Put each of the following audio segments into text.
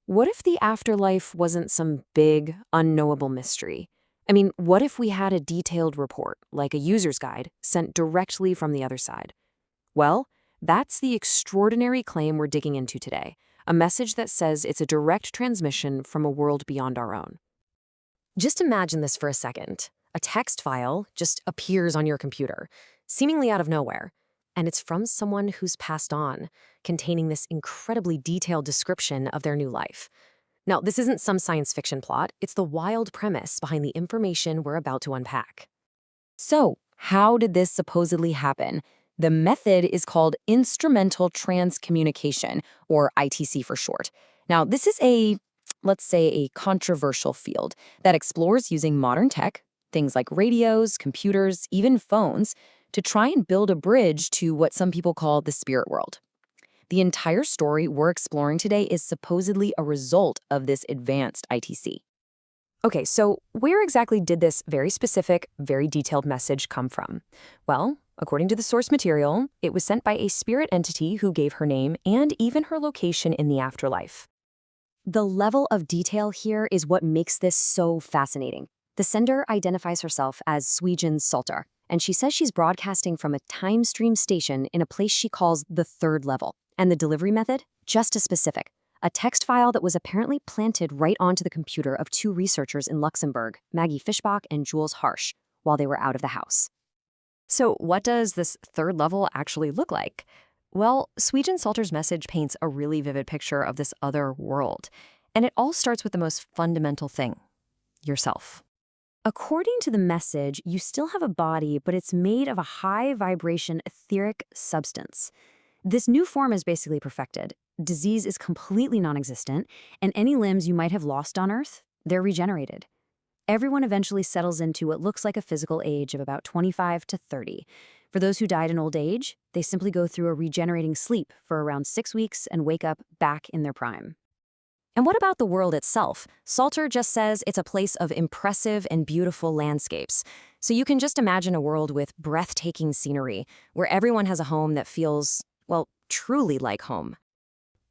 What if the afterlife wasn't some big, unknowable mystery? I mean, what if we had a detailed report, like a user's guide, sent directly from the other side? Well, that's the extraordinary claim we're digging into today, a message that says it's a direct transmission from a world beyond our own. Just imagine this for a second. A text file just appears on your computer, seemingly out of nowhere, and it's from someone who's passed on, containing this incredibly detailed description of their new life. Now, this isn't some science fiction plot, it's the wild premise behind the information we're about to unpack. So, how did this supposedly happen? The method is called instrumental transcommunication, or ITC for short. Now, this is let's say, a controversial field that explores using modern tech, things like radios, computers, even phones, to try and build a bridge to what some people call the spirit world. The entire story we're exploring today is supposedly a result of this advanced ITC. Okay, so where exactly did this very specific, very detailed message come from? Well, according to the source material, it was sent by a spirit entity who gave her name and even her location in the afterlife. The level of detail here is what makes this so fascinating. The sender identifies herself as Sweejan Salter, and she says she's broadcasting from a time stream station in a place she calls the third level. And the delivery method? Just as specific. A text file that was apparently planted right onto the computer of two researchers in Luxembourg, Maggie Fischbach and Jules Harsh, while they were out of the house. So what does this third level actually look like? Well, Sweejan Salter's message paints a really vivid picture of this other world. And it all starts with the most fundamental thing, yourself. According to the message, you still have a body, but it's made of a high-vibration etheric substance. This new form is basically perfected. Disease is completely non-existent, and any limbs you might have lost on Earth, they're regenerated. Everyone eventually settles into what looks like a physical age of about 25 to 30. For those who died in old age, they simply go through a regenerating sleep for around 6 weeks and wake up back in their prime. And what about the world itself? Salter just says it's a place of impressive and beautiful landscapes. So you can just imagine a world with breathtaking scenery, where everyone has a home that feels, well, truly like home.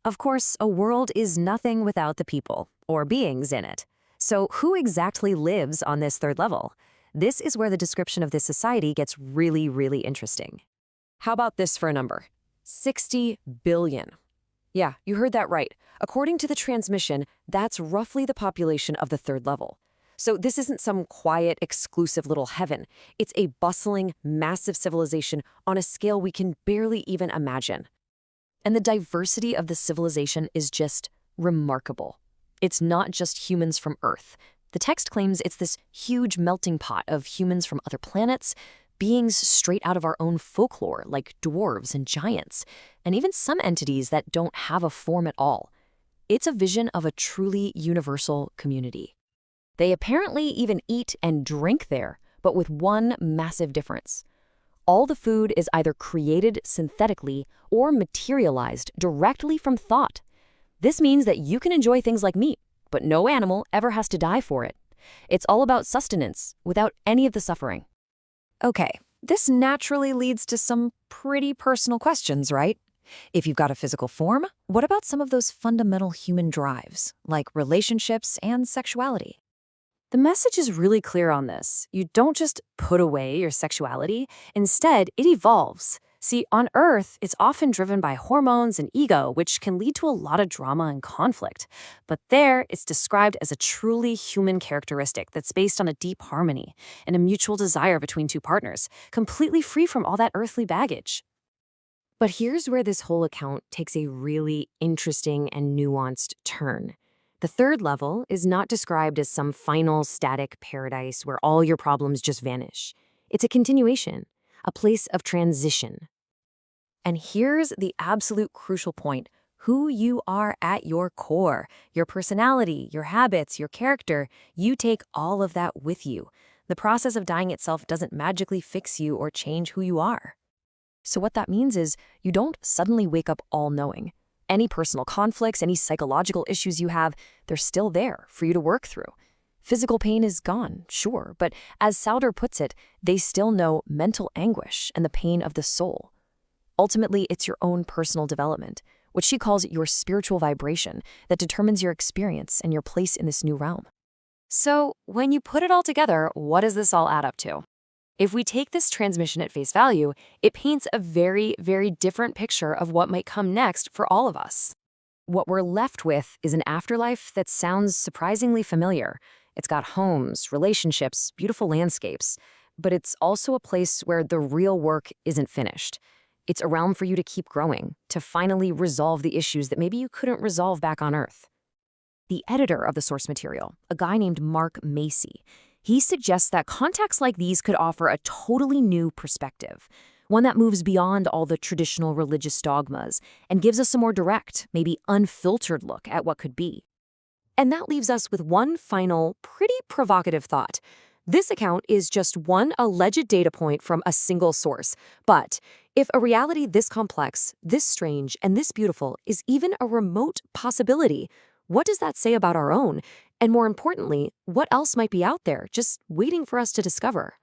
Of course, a world is nothing without the people, or beings in it. So who exactly lives on this third level? This is where the description of this society gets really, really interesting. How about this for a number? 60 billion. Yeah, you heard that right. According to the transmission, that's roughly the population of the third level. So this isn't some quiet, exclusive little heaven. It's a bustling, massive civilization on a scale we can barely even imagine. And the diversity of the civilization is just remarkable. It's not just humans from Earth. The text claims it's this huge melting pot of humans from other planets, beings straight out of our own folklore, like dwarves and giants, and even some entities that don't have a form at all. It's a vision of a truly universal community. They apparently even eat and drink there, but with one massive difference. All the food is either created synthetically or materialized directly from thought. This means that you can enjoy things like meat, but no animal ever has to die for it. It's all about sustenance, without any of the suffering. Okay, this naturally leads to some pretty personal questions, right? If you've got a physical form, what about some of those fundamental human drives, like relationships and sexuality? The message is really clear on this. You don't just put away your sexuality. Instead, it evolves. See, on Earth, it's often driven by hormones and ego, which can lead to a lot of drama and conflict. But there, it's described as a truly human characteristic that's based on a deep harmony and a mutual desire between two partners, completely free from all that earthly baggage. But here's where this whole account takes a really interesting and nuanced turn. The third level is not described as some final static paradise where all your problems just vanish. It's a continuation, a place of transition. And here's the absolute crucial point: who you are at your core, your personality, your habits, your character. You take all of that with you. The process of dying itself doesn't magically fix you or change who you are. So what that means is you don't suddenly wake up all-knowing. Any personal conflicts, any psychological issues you have, they're still there for you to work through. Physical pain is gone, sure, but as Salter puts it, they still know mental anguish and the pain of the soul. Ultimately, it's your own personal development, what she calls your spiritual vibration that determines your experience and your place in this new realm. So, when you put it all together, what does this all add up to? If we take this transmission at face value, it paints a very, very different picture of what might come next for all of us. What we're left with is an afterlife that sounds surprisingly familiar. It's got homes, relationships, beautiful landscapes, but it's also a place where the real work isn't finished. It's a realm for you to keep growing, to finally resolve the issues that maybe you couldn't resolve back on Earth. The editor of the source material, a guy named Mark Macy, he suggests that contexts like these could offer a totally new perspective, one that moves beyond all the traditional religious dogmas and gives us a more direct, maybe unfiltered look at what could be. And that leaves us with one final, pretty provocative thought. This account is just one alleged data point from a single source, but if a reality this complex, this strange, and this beautiful is even a remote possibility, what does that say about our own? And more importantly, what else might be out there just waiting for us to discover?